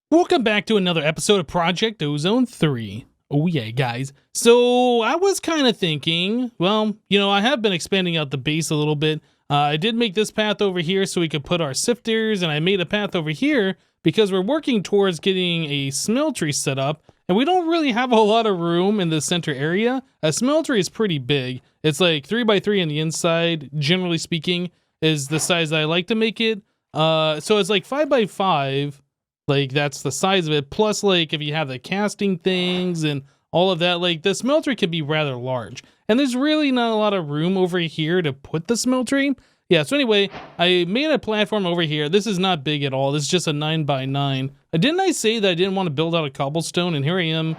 Welcome back to another episode of Project Ozone 3. Oh yeah, guys. So I was kind of thinking, well, I have been expanding out the base a little bit. I did make this path over here so we could put our sifters, and I made a path over here because we're working towards getting a smeltery set up, and we don't really have a lot of room in the center area. A smeltery is pretty big. It's like 3x3 on the inside, generally speaking, is the size that I like to make it. So it's like 5x5. Like, that's the size of it. Plus, like, if you have the casting things and all of that, like, the smeltery can be rather large. And there's really not a lot of room over here to put the smeltery. Yeah, so anyway, I made a platform over here. This is not big at all. This is just a 9x9. Didn't I say that I didn't want to build out a cobblestone? And here I am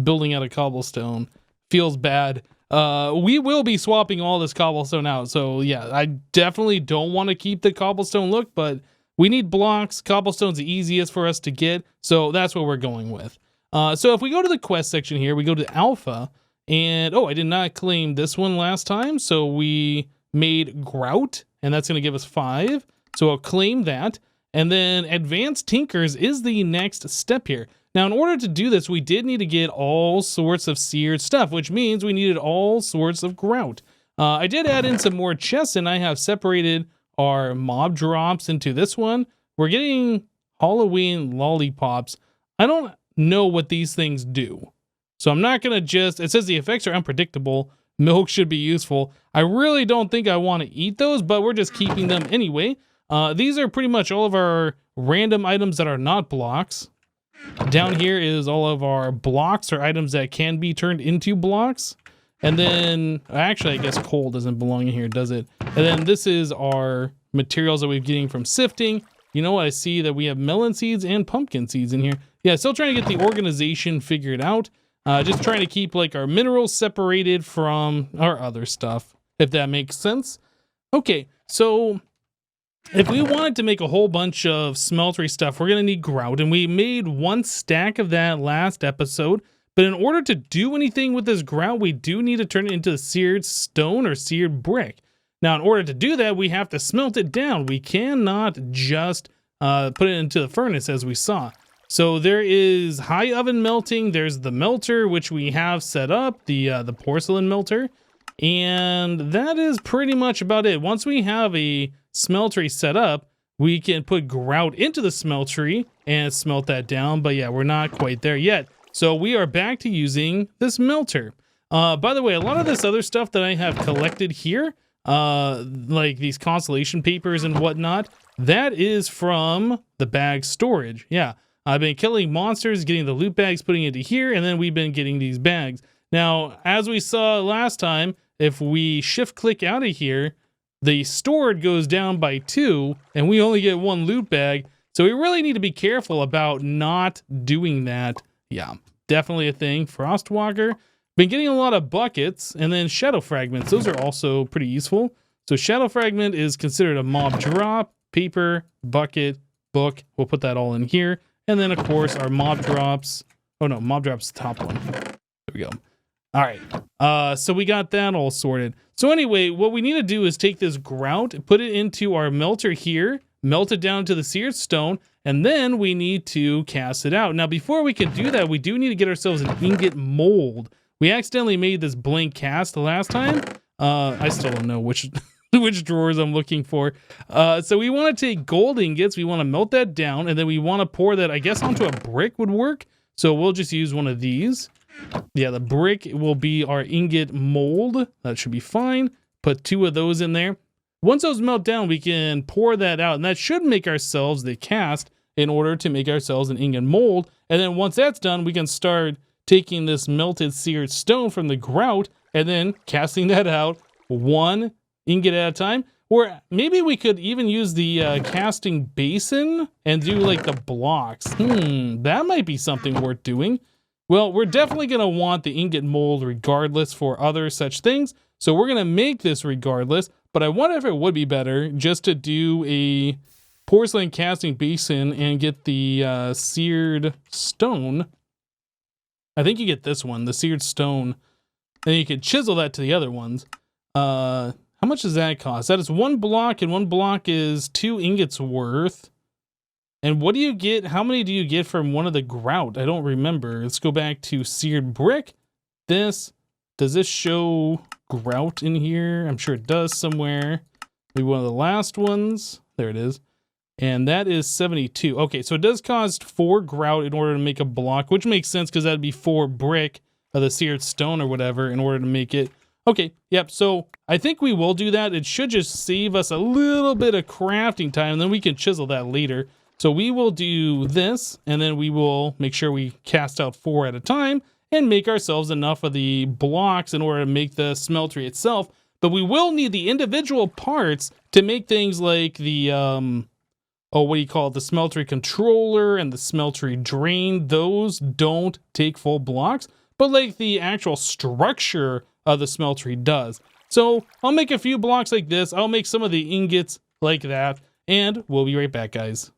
building out a cobblestone. Feels bad. We will be swapping all this cobblestone out. So, yeah, I definitely don't want to keep the cobblestone look, but we need blocks. Cobblestone's the easiest for us to get, so that's what we're going with. So if we go to the quest section here, we go to Alpha, and I did not claim this one last time, so we made grout, and that's going to give us 5. So I'll claim that, and then Advanced Tinkers is the next step here. Now, in order to do this, we did need to get all sorts of seared stuff, which means we needed all sorts of grout. I did add in some more chests, and I have separated our mob drops into this one. We're getting Halloween lollipops. I don't know what these things do, so I'm not gonna just, it says the effects are unpredictable. Milk should be useful. I really don't think I want to eat those, but we're just keeping them anyway. These are pretty much all of our random items that are not blocks. Down here is all of our blocks or items that can be turned into blocks. And then, actually, I guess coal doesn't belong in here, does it? And then this is our materials that we're getting from sifting. You know what? I see that we have melon seeds and pumpkin seeds in here. Yeah, still trying to get the organization figured out. Just trying to keep, like, our minerals separated from our other stuff, if that makes sense. Okay, so if we wanted to make a whole bunch of smeltery stuff, we're going to need grout. And we made 1 stack of that last episode. But in order to do anything with this grout, we do need to turn it into seared stone or seared brick. Now, in order to do that, we have to smelt it down. We cannot just put it into the furnace as we saw. So there is high oven melting. There's the melter, which we have set up, the porcelain melter. And that is pretty much about it. Once we have a smeltery set up, we can put grout into the smeltery and smelt that down. But yeah, we're not quite there yet. So we are back to using this melter. By the way, a lot of this other stuff that I have collected here, like these constellation papers and whatnot, that is from the bag storage. Yeah, I've been killing monsters, getting the loot bags, putting it into here, and then we've been getting these bags. Now, as we saw last time, if we shift click out of here, the stored goes down by 2, and we only get 1 loot bag. So we really need to be careful about not doing that. Yeah, definitely a thing. Frostwalker. Been getting a lot of buckets, and then shadow fragments. Those are also pretty useful. So shadow fragment is considered a mob drop, paper, bucket, book. We'll put that all in here. And then, of course, our mob drops. Oh, no, mob drops the top one. There we go. All right. So we got that all sorted. So anyway, what we need to do is take this grout, put it into our melter here, melt it down to the seared stone, and then we need to cast it out. Now, before we can do that, we do need to get ourselves an ingot mold. We accidentally made this blank cast the last time. I still don't know which drawers I'm looking for. So we want to take gold ingots. We want to melt that down, and then we want to pour that, I guess, onto a brick would work. So we'll just use one of these. Yeah, the brick will be our ingot mold. That should be fine. Put 2 of those in there. Once those melt down, we can pour that out, and that should make ourselves the cast in order to make ourselves an ingot mold. And then once that's done, we can start taking this melted seared stone from the grout and then casting that out 1 ingot at a time. Or maybe we could even use the casting basin and do like the blocks. That might be something worth doing. Well, we're definitely going to want the ingot mold regardless for other such things. So we're going to make this regardless. But I wonder if it would be better just to do a porcelain casting basin and get the seared stone. I think you get this one, the seared stone. Then you could chisel that to the other ones. How much does that cost? That is 1 block, and 1 block is 2 ingots worth. And what do you get? How many do you get from one of the grout? I don't remember. Let's go back to seared brick. Does this show grout in here? I'm sure it does somewhere. Maybe one of the last ones. There it is. And that is 72. Okay, so it does cost 4 grout in order to make a block, which makes sense because that'd be 4 brick of the seared stone or whatever in order to make it. Okay, yep, so I think we will do that. It should just save us a little bit of crafting time, and then we can chisel that later. So we will do this, and then we will make sure we cast out 4 at a time and make ourselves enough of the blocks in order to make the smeltery itself. But we will need the individual parts to make things like the, what do you call it? The smeltery controller and the smeltery drain. Those don't take full blocks, but like the actual structure of the smeltery does. So I'll make a few blocks like this. I'll make some of the ingots like that, and we'll be right back, guys.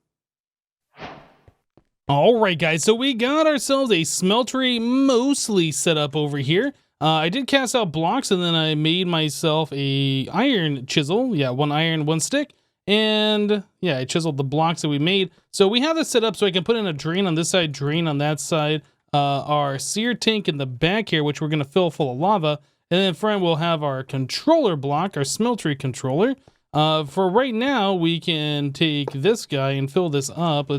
All right, guys, so we got ourselves a smeltery mostly set up over here. I did cast out blocks, and then I made myself a iron chisel. Yeah, 1 iron, 1 stick. And yeah, I chiseled the blocks that we made. So we have this set up so I can put in a drain on this side, drain on that side. Our sear tank in the back here, which we're going to fill full of lava. And then in front we'll have our controller block, our smeltery controller. For right now, we can take this guy and fill this up.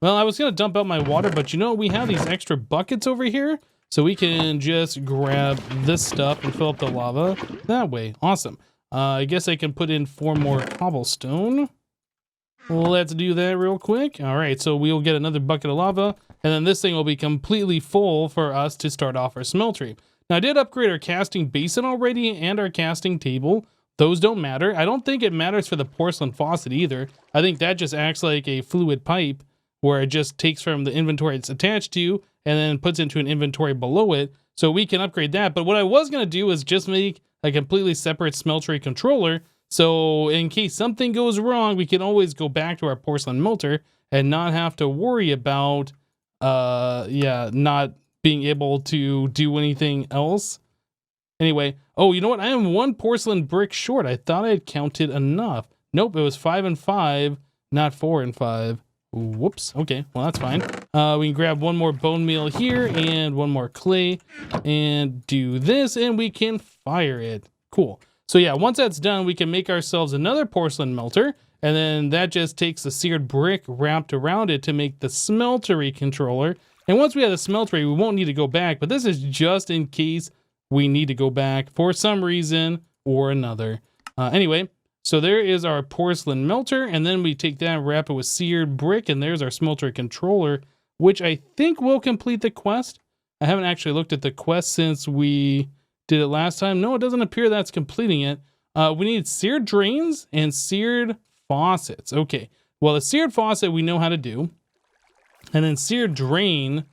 Well, I was going to dump out my water, but you know, we have these extra buckets over here. So we can just grab this stuff and fill up the lava that way. Awesome. I guess I can put in 4 more cobblestone. Let's do that real quick. All right, so we'll get another bucket of lava, and then this thing will be completely full for us to start off our smeltery. Now, I did upgrade our casting basin already and our casting table. Those don't matter. I don't think it matters for the porcelain faucet either. I think that just acts like a fluid pipe where it just takes from the inventory it's attached to and then puts into an inventory below it. So we can upgrade that. But what I was going to do is just make a completely separate smeltery controller. So in case something goes wrong, we can always go back to our porcelain melter and not have to worry about, not being able to do anything else. Anyway, oh, you know what? I am 1 porcelain brick short. I thought I had counted enough. Nope, it was 5 and 5, not 4 and 5. Whoops. Okay, well, that's fine. We can grab 1 more bone meal here and 1 more clay and do this, and we can fire it. Cool. So yeah, once that's done, we can make ourselves another porcelain melter, and then that just takes the seared brick wrapped around it to make the smeltery controller. And once we have the smeltery, we won't need to go back, but this is just in case we need to go back for some reason or another. Anyway, so there is our porcelain melter, and then we take that and wrap it with seared brick, and there's our smeltery controller, which I think will complete the quest. I haven't actually looked at the quest since we did it last time. No, it doesn't appear that's completing it. We need seared drains and seared faucets. Okay, well, the seared faucet we know how to do. And then seared drain,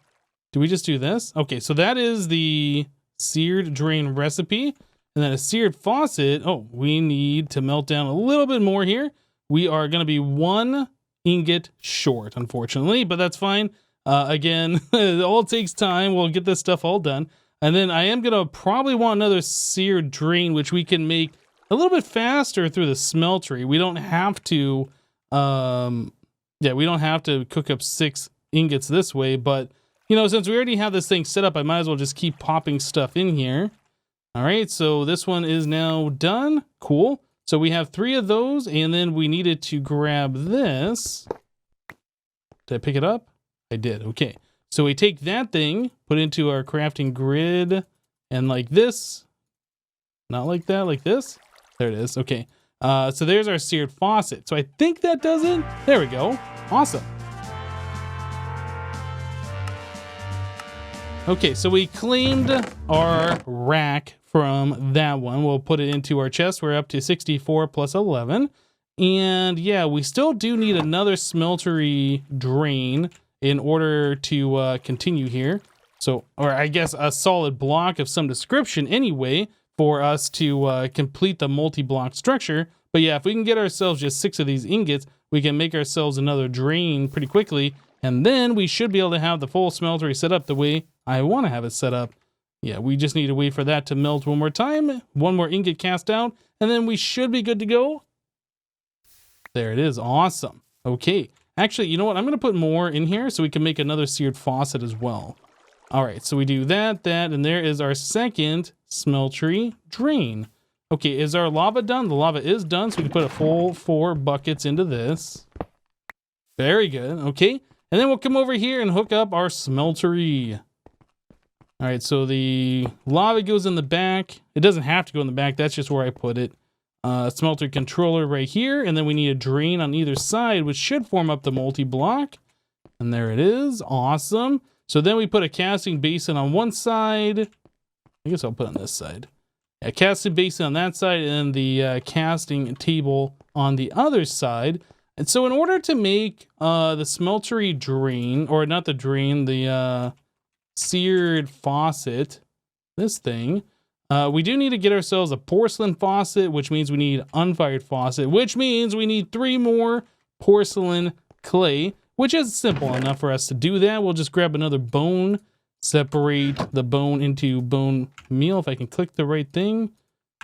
do we just do this? Okay, so that is the seared drain recipe. And then a seared faucet, oh, we need to melt down a little bit more here. We are going to be 1 ingot short, unfortunately, but that's fine. Again, it all takes time. We'll get this stuff all done. And then I am going to probably want another seared drain, which we can make a little bit faster through the smeltery. We don't have to, we don't have to cook up 6 ingots this way, but, you know, since we already have this thing set up, I might as well just keep popping stuff in here. All right, so this one is now done. Cool. So we have 3 of those, and then we needed to grab this. Did I pick it up? I did. Okay. So we take that thing, put it into our crafting grid, and like this. Not like that, like this. There it is. Okay. So there's our seared faucet. So I think that does it. There we go. Awesome. Okay, so we claimed our rack from that one. We'll put it into our chest. We're up to 64 plus 11. And yeah, we still do need another smeltery drain in order to continue here. So, or I guess a solid block of some description anyway for us to complete the multi-block structure. But yeah, if we can get ourselves just 6 of these ingots, we can make ourselves another drain pretty quickly. And then we should be able to have the full smeltery set up the way I want to have it set up. Yeah, we just need to wait for that to melt 1 more time. 1 more ingot cast out, and then we should be good to go. There it is. Awesome. Okay. Actually, you know what? I'm going to put more in here so we can make another seared faucet as well. All right, so we do that, and there is our second smeltery drain. Okay, is our lava done? The lava is done, so we can put a full 4 buckets into this. Very good, okay. And then we'll come over here and hook up our smeltery. All right, so the lava goes in the back. It doesn't have to go in the back, that's just where I put it. Smelter controller right here, and then we need a drain on either side, which should form up the multi-block. And there it is, awesome. So then we put a casting basin on one side. I guess I'll put it on this side. A casting basin on that side and the casting table on the other side. And so in order to make the smeltery drain, or not the drain, the seared faucet, this thing, we do need to get ourselves a porcelain faucet, which means we need unfired faucet, which means we need 3 more porcelain clay, which is simple enough for us to do that. We'll just grab another bone, separate the bone into bone meal. If I can click the right thing.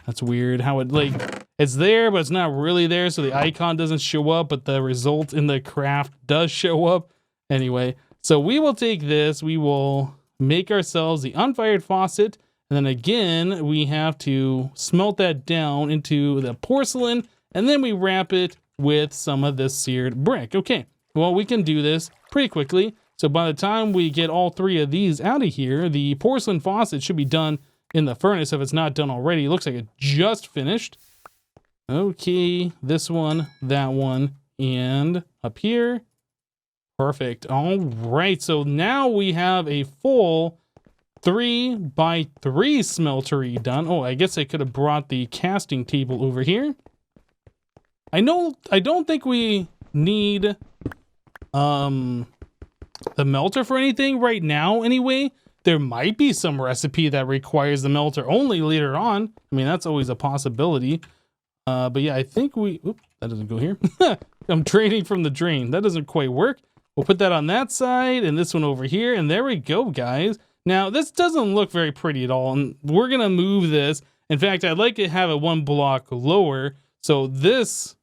That's weird how it, like, it's there, but it's not really there. So the icon doesn't show up, but the result in the craft does show up. Anyway, so we will take this. We will make ourselves the unfired faucet. And then again, we have to smelt that down into the porcelain. And then we wrap it with some of this seared brick. Okay. Well, we can do this pretty quickly. So by the time we get all 3 of these out of here, the porcelain faucet should be done in the furnace if it's not done already. It looks like it just finished. Okay, this one, that one, and up here. Perfect. All right, so now we have a full 3x3 smeltery done. Oh, I guess I could have brought the casting table over here. I don't think we need the melter for anything right now anyway. There might be some recipe that requires the melter only later on. I mean, that's always a possibility. But yeah, I think that doesn't go here. I'm draining from the drain. That doesn't quite work. We'll put that on that side and this one over here. And there we go, guys. Now, this doesn't look very pretty at all. And we're going to move this. In fact, I'd like to have it 1 block lower. So this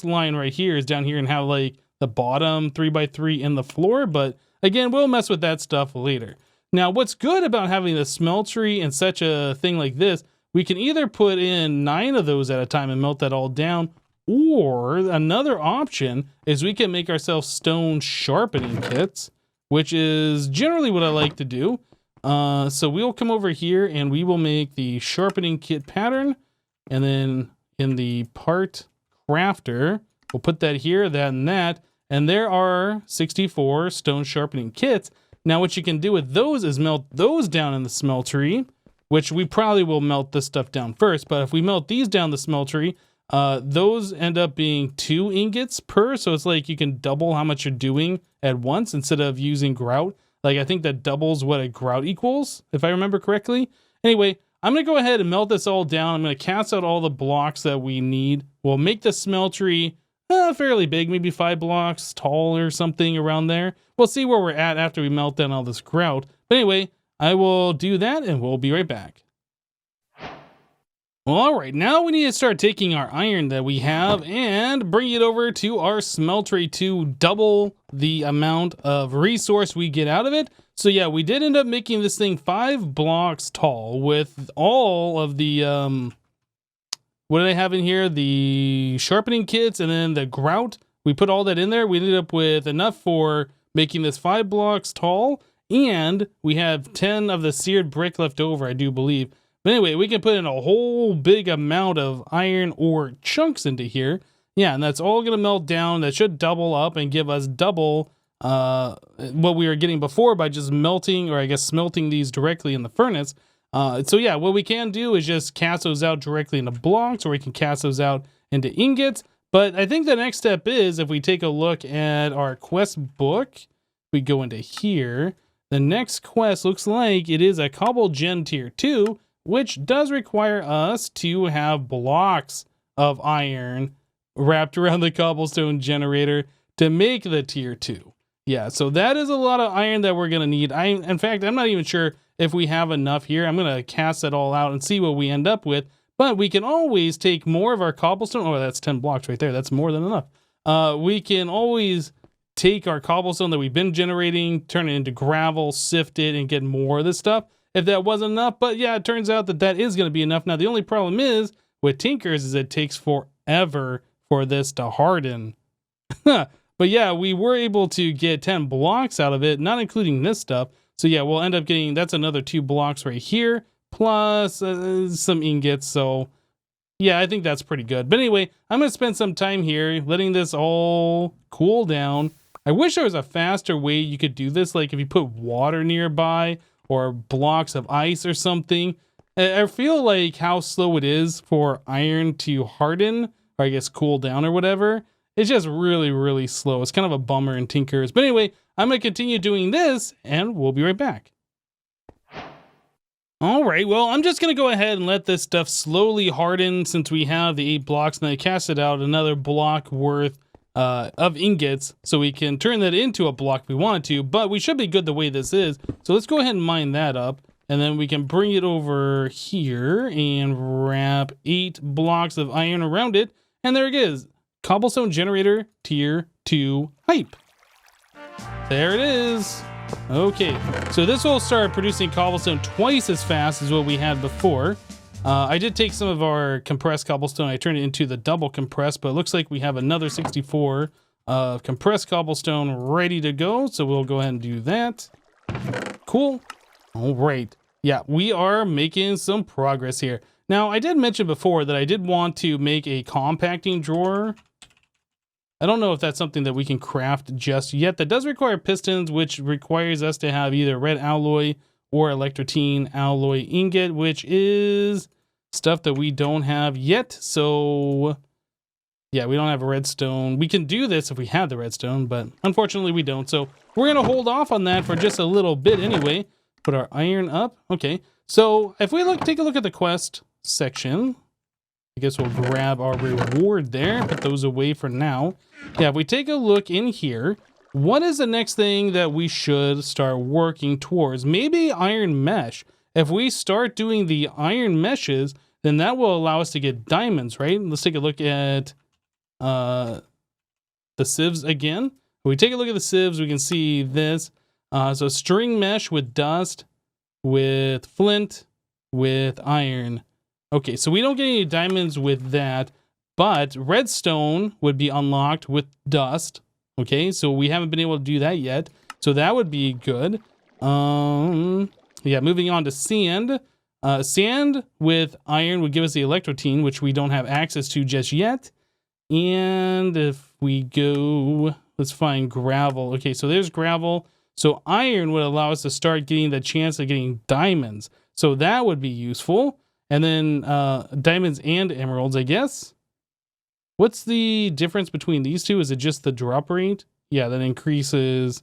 line right here is down here and have like the bottom 3x3 in the floor. But again, we'll mess with that stuff later. Now, what's good about having the smeltery and such a thing like this, we can either put in 9 of those at a time and melt that all down, or another option is we can make ourselves stone sharpening kits, which is generally what I like to do. So we'll come over here and we will make the sharpening kit pattern, and then in the part crafter, we'll put that here, that, and that, and there are 64 stone sharpening kits. Now, what you can do with those is melt those down in the smeltery, which we probably will melt this stuff down first. But if we melt these down the smeltery, those end up being 2 ingots per. So it's like you can double how much you're doing at once instead of using grout. Like, I think that doubles what a grout equals, if I remember correctly. Anyway, I'm going to go ahead and melt this all down. I'm going to cast out all the blocks that we need. We'll make the smeltery fairly big, maybe 5 blocks tall or something around there. We'll see where we're at after we melt down all this grout. But anyway, I will do that and we'll be right back. Well, all right, now we need to start taking our iron that we have and bring it over to our smeltery to double the amount of resource we get out of it. So yeah, we did end up making this thing 5 blocks tall with all of the, what do they have in here? The sharpening kits and then the grout. We put all that in there. We ended up with enough for making this 5 blocks tall. And we have 10 of the seared brick left over, I do believe. But anyway, we can put in a whole big amount of iron ore chunks into here. Yeah, and that's all going to melt down. That should double up and give us double what we were getting before by just melting, or I guess smelting these directly in the furnace. So yeah, what we can do is just cast those out directly into blocks, or we can cast those out into ingots. But I think the next step is, if we take a look at our quest book, we go into here. The next quest looks like it is a Cobble Gen Tier 2, which does require us to have blocks of iron wrapped around the cobblestone generator to make the Tier 2. Yeah, so that is a lot of iron that we're going to need. In fact, I'm not even sure if we have enough here. I'm going to cast it all out and see what we end up with. But we can always take more of our cobblestone. Oh, that's 10 blocks right there. That's more than enough. We can always take our cobblestone that we've been generating, turn it into gravel, sift it, and get more of this stuff if that wasn't enough. But yeah, it turns out that that is going to be enough. Now, the only problem is with Tinkers is it takes forever for this to harden. But yeah, we were able to get 10 blocks out of it, not including this stuff. So yeah, we'll end up getting, that's another 2 blocks right here, plus some ingots. So yeah, I think that's pretty good. But anyway, I'm going to spend some time here letting this all cool down. I wish there was a faster way you could do this, like if you put water nearby or blocks of ice or something. I feel like how slow it is for iron to harden, or I guess cool down or whatever. It's just really, really slow. It's kind of a bummer in Tinkers. But anyway, I'm going to continue doing this, and we'll be right back. All right, well, I'm just going to go ahead and let this stuff slowly harden since we have the 8 blocks, and I casted out another block worth of ingots, so we can turn that into a block if we wanted to, but we should be good the way this is. So let's go ahead and mine that up, and then we can bring it over here and wrap 8 blocks of iron around it, and there it is. Cobblestone generator tier 2 hype. There it is. Okay, so this will start producing cobblestone twice as fast as what we had before. I did take some of our compressed cobblestone. I turned it into the double compressed, but it looks like we have another 64 of compressed cobblestone ready to go. So we'll go ahead and do that. Cool. All right. Yeah, we are making some progress here. Now, I did mention before that I did want to make a compacting drawer. I don't know if that's something that we can craft just yet. That does require pistons, which requires us to have either red alloy or electrotine alloy ingot, which is stuff that we don't have yet. So yeah, we don't have a redstone. We can do this if we had the redstone, but unfortunately we don't. So we're going to hold off on that for just a little bit anyway. Put our iron up. Okay. So if we take a look at the quest section, I guess we'll grab our reward there, put those away for now. Yeah, if we take a look in here, what is the next thing that we should start working towards? Maybe iron mesh. If we start doing the iron meshes, then that will allow us to get diamonds, right? Let's take a look at the sieves again. If we take a look at the sieves, we can see this. So string mesh with dust, with flint, with iron. Okay, so we don't get any diamonds with that, but redstone would be unlocked with dust. Okay, so we haven't been able to do that yet. So that would be good. Yeah, moving on to sand. Sand with iron would give us the electrotine, which we don't have access to just yet. And if we go, let's find gravel. Okay, so there's gravel. So iron would allow us to start getting the chance of getting diamonds. So that would be useful. And then diamonds and emeralds, I guess. What's the difference between these two? Is it just the drop rate? Yeah, that increases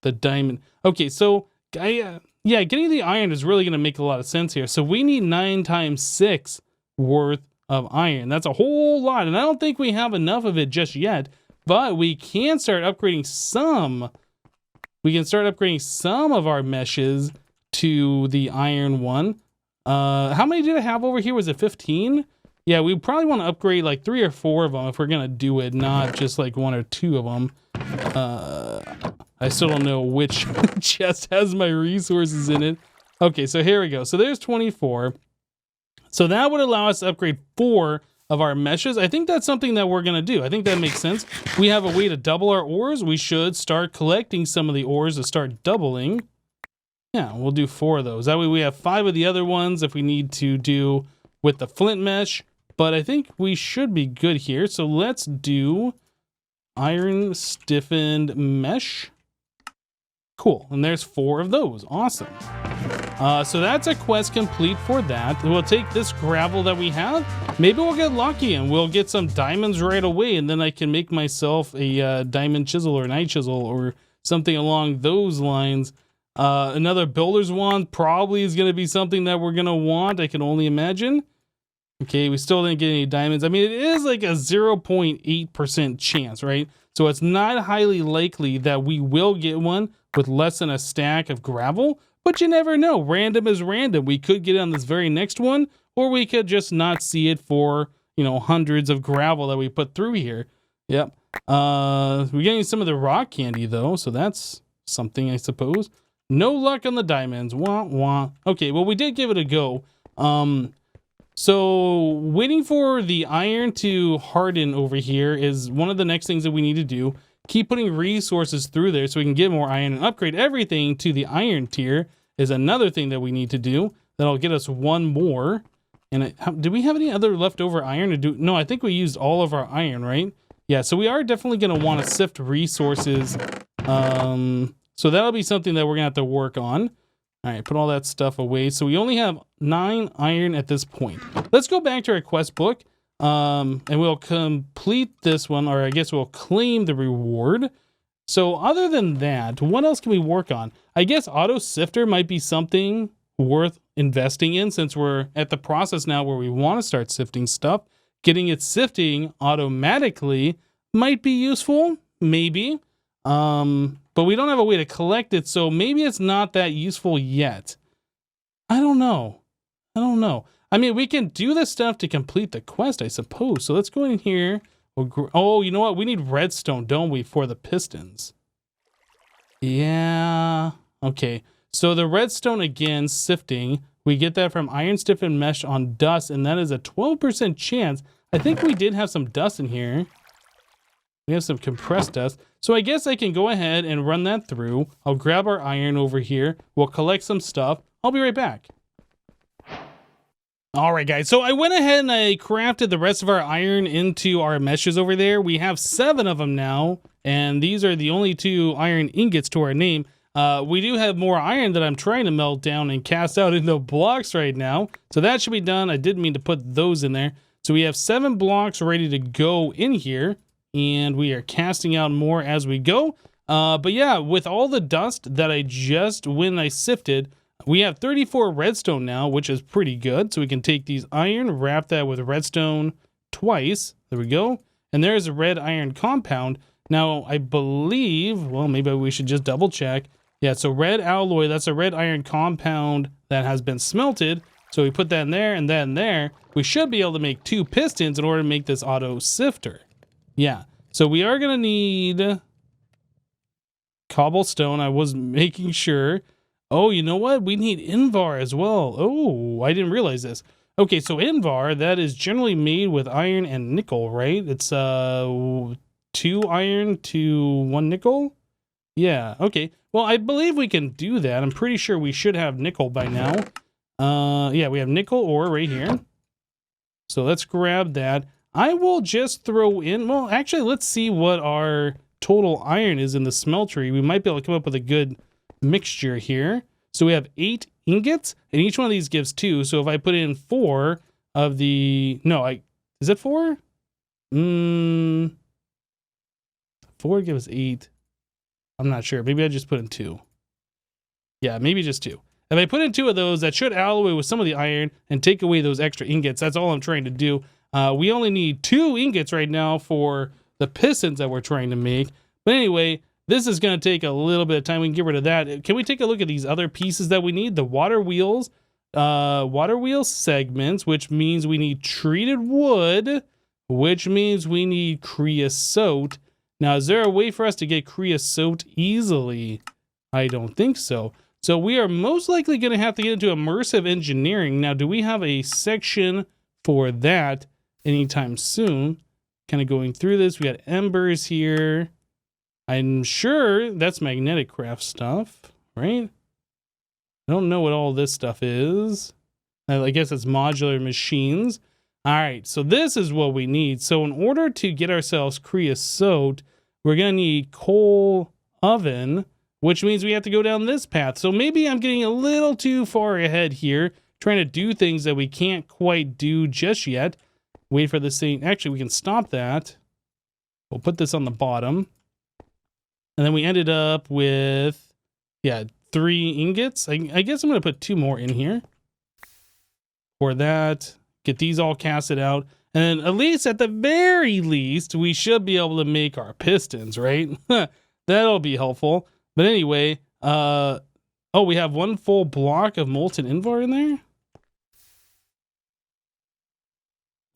the diamond. Okay, so yeah, getting the iron is really going to make a lot of sense here. So we need 9 times 6 worth of iron. That's a whole lot, and I don't think we have enough of it just yet. But we can start upgrading some. We can start upgrading some of our meshes to the iron one. How many did I have over here? Was it 15? Yeah, we probably want to upgrade like 3 or 4 of them if we're going to do it, not just like 1 or 2 of them. I still don't know which chest has my resources in it. Okay, so here we go. So there's 24. So that would allow us to upgrade 4 of our meshes. I think that's something that we're going to do. I think that makes sense. We have a way to double our ores. We should start collecting some of the ores to start doubling. Yeah, we'll do 4 of those. That way we have 5 of the other ones if we need to do with the flint mesh. But I think we should be good here. So let's do iron stiffened mesh. Cool. And there's 4 of those. Awesome. So that's a quest complete for that. We'll take this gravel that we have. Maybe we'll get lucky and we'll get some diamonds right away. And then I can make myself a diamond chisel or an eye chisel or something along those lines. Another builder's wand probably is going to be something that we're going to want. I can only imagine. Okay, we still didn't get any diamonds. I mean, it is like a 0.8% chance, right? So it's not highly likely that we will get one with less than a stack of gravel, but you never know. Random is random. We could get it on this very next one, or we could just not see it for, you know, hundreds of gravel that we put through here. Yep. We're getting some of the rock candy though, so that's something, I suppose. No luck on the diamonds. Wah wah. Okay, well, we did give it a go. So waiting for the iron to harden over here is one of the next things that we need to do. Keep putting resources through there so we can get more iron and upgrade everything to the iron tier is another thing that we need to do. That'll get us one more. And do we have any other leftover iron to do? No, I think we used all of our iron, right? Yeah, so we are definitely going to want to sift resources. So that'll be something that we're going to have to work on. All right, put all that stuff away. So we only have 9 iron at this point. Let's go back to our quest book. And we'll complete this one, or I guess we'll claim the reward. So other than that, what else can we work on? I guess auto sifter might be something worth investing in, since we're at the process now where we want to start sifting stuff. Getting it sifting automatically might be useful, maybe. But we don't have a way to collect it, so maybe it's not that useful yet. I don't know. I mean, we can do this stuff to complete the quest, I suppose. So let's go in here. Oh, you know what? We need redstone, don't we, for the pistons? Yeah. Okay. So the redstone, again, sifting. We get that from iron stiffened mesh on dust, and that is a 12% chance. I think we did have some dust in here. We have some compressed dust. So I guess I can go ahead and run that through. I'll grab our iron over here. We'll collect some stuff. I'll be right back. All right, guys. So I went ahead and I crafted the rest of our iron into our meshes over there. We have 7 of them now, and these are the only 2 iron ingots to our name. We do have more iron that I'm trying to melt down and cast out into blocks right now. So that should be done. I didn't mean to put those in there. So we have 7 blocks ready to go in here, and we are casting out more as we go. But yeah, with all the dust that when I sifted, we have 34 redstone now, which is pretty good. So we can take these iron, wrap that with redstone twice. There we go. And there's a red iron compound. Now, I believe, well, maybe we should just double check. Yeah, so red alloy, that's a red iron compound that has been smelted. So we put that in there and that in there. We should be able to make 2 pistons in order to make this auto sifter. Yeah, so we are going to need cobblestone. I was making sure. Oh, you know what? We need invar as well. Oh, I didn't realize this. Okay, so invar, that is generally made with iron and nickel, right? It's 2 iron to 1 nickel? Yeah, okay. Well, I believe we can do that. I'm pretty sure we should have nickel by now. Yeah, we have nickel ore right here. So let's grab that. I will just throw in, well, actually, let's see what our total iron is in the smeltery. We might be able to come up with a good mixture here. So we have 8 ingots, and each one of these gives 2. So if I put in 4 of the, no, is it 4? 4 gives 8. I'm not sure. Maybe I just put in 2. Yeah, maybe just 2. If I put in 2 of those, that should alloy with some of the iron and take away those extra ingots. That's all I'm trying to do. We only need 2 ingots right now for the pistons that we're trying to make. But anyway, this is going to take a little bit of time. We can get rid of that. Can we take a look at these other pieces that we need? The water wheel segments, which means we need treated wood, which means we need creosote. Now, is there a way for us to get creosote easily? I don't think so. So we are most likely going to have to get into immersive engineering. Now, do we have a section for that anytime soon? Kind of going through this. We got embers here. I'm sure that's magnetic craft stuff, right? I don't know what all this stuff is. I guess it's modular machines. All right, so this is what we need. So in order to get ourselves creosote, we're going to need coal oven, which means we have to go down this path. So maybe I'm getting a little too far ahead here, trying to do things that we can't quite do just yet. Wait for this thing. Actually, we can stop that. We'll put this on the bottom. And then we ended up with, yeah, 3 ingots. I guess I'm going to put 2 more in here for that. Get these all casted out. And at least, at the very least, we should be able to make our pistons, right? That'll be helpful. But anyway, oh, we have 1 full block of molten invar in there?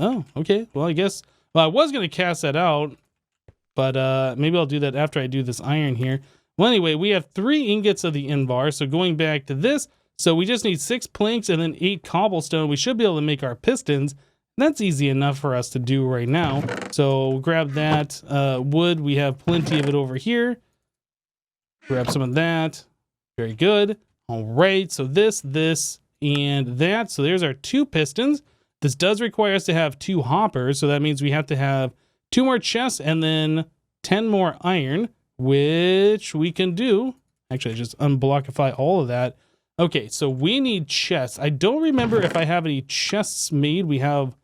Oh, okay. Well, I guess, well, I was going to cast that out. but maybe I'll do that after I do this iron here. Well, anyway, we have 3 ingots of the invar. So going back to this, so we just need 6 planks and then 8 cobblestone. We should be able to make our pistons. That's easy enough for us to do right now. So we'll grab that wood. We have plenty of it over here. Grab some of that. Very good. All right, so this, and that. So there's our 2 pistons. This does require us to have 2 hoppers, so that means we have to have 2 more chests and then 10 more iron, which we can do. Actually, just unblockify all of that. Okay, so we need chests. I don't remember if I have any chests made. We have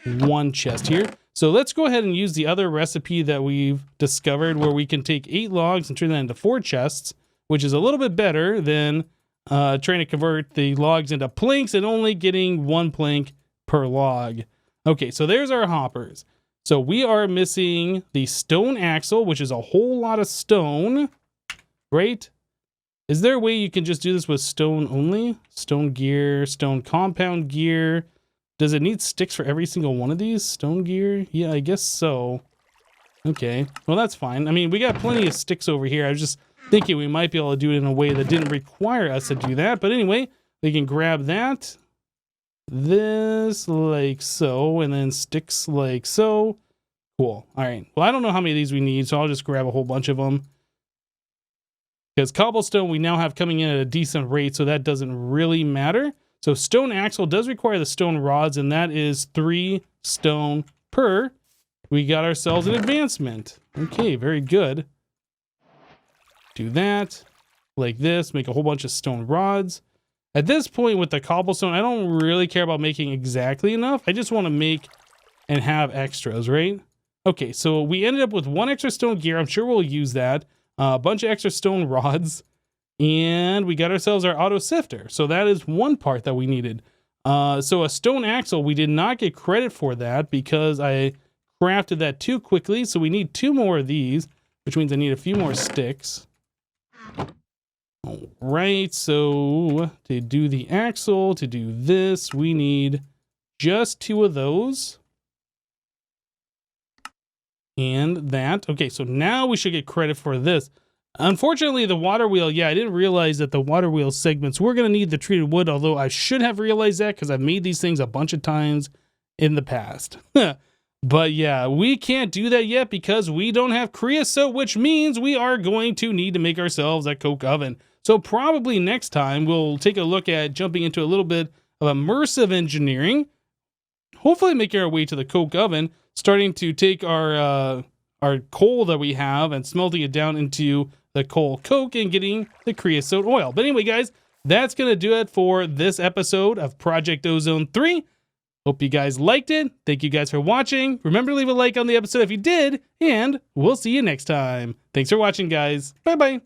1 chest here. So let's go ahead and use the other recipe that we've discovered where we can take 8 logs and turn that into 4 chests, which is a little bit better than trying to convert the logs into planks and only getting 1 plank per log. Okay, so there's our hoppers. So we are missing the stone axle, which is a whole lot of stone, right? Is there a way you can just do this with stone only? Stone gear, stone compound gear. Does it need sticks for every single one of these? Stone gear? Yeah, I guess so. Okay, well that's fine. I mean, we got plenty of sticks over here. I was just thinking we might be able to do it in a way that didn't require us to do that. But anyway, we can grab that. This like so, and then sticks like so. Cool. All right. Well, I don't know how many of these we need, so I'll just grab a whole bunch of them. Because cobblestone we now have coming in at a decent rate, so that doesn't really matter. So stone axle does require the stone rods, and that is 3 stone per. We got ourselves an advancement. Okay, very good. Do that like this, make a whole bunch of stone rods. At this point with the cobblestone, I don't really care about making exactly enough. I just want to make and have extras, right? Okay, so we ended up with 1 extra stone gear. I'm sure we'll use that. A bunch of extra stone rods. And we got ourselves our auto sifter. So that is 1 part that we needed. So a stone axle, we did not get credit for that because I crafted that too quickly. So we need 2 more of these, which means I need a few more sticks. All right, so to do the axle, to do this, we need just 2 of those. And that. Okay, so now we should get credit for this. Unfortunately, the water wheel, yeah, I didn't realize that the water wheel segments were going to need the treated wood, although I should have realized that because I've made these things a bunch of times in the past. But yeah, we can't do that yet because we don't have creosote, which means we are going to need to make ourselves a coke oven. So probably next time we'll take a look at jumping into a little bit of immersive engineering, hopefully making our way to the coke oven, starting to take our coal that we have and smelting it down into the coal coke and getting the creosote oil. But anyway, guys, that's going to do it for this episode of Project Ozone 3. Hope you guys liked it. Thank you guys for watching. Remember to leave a like on the episode if you did, and we'll see you next time. Thanks for watching, guys. Bye-bye.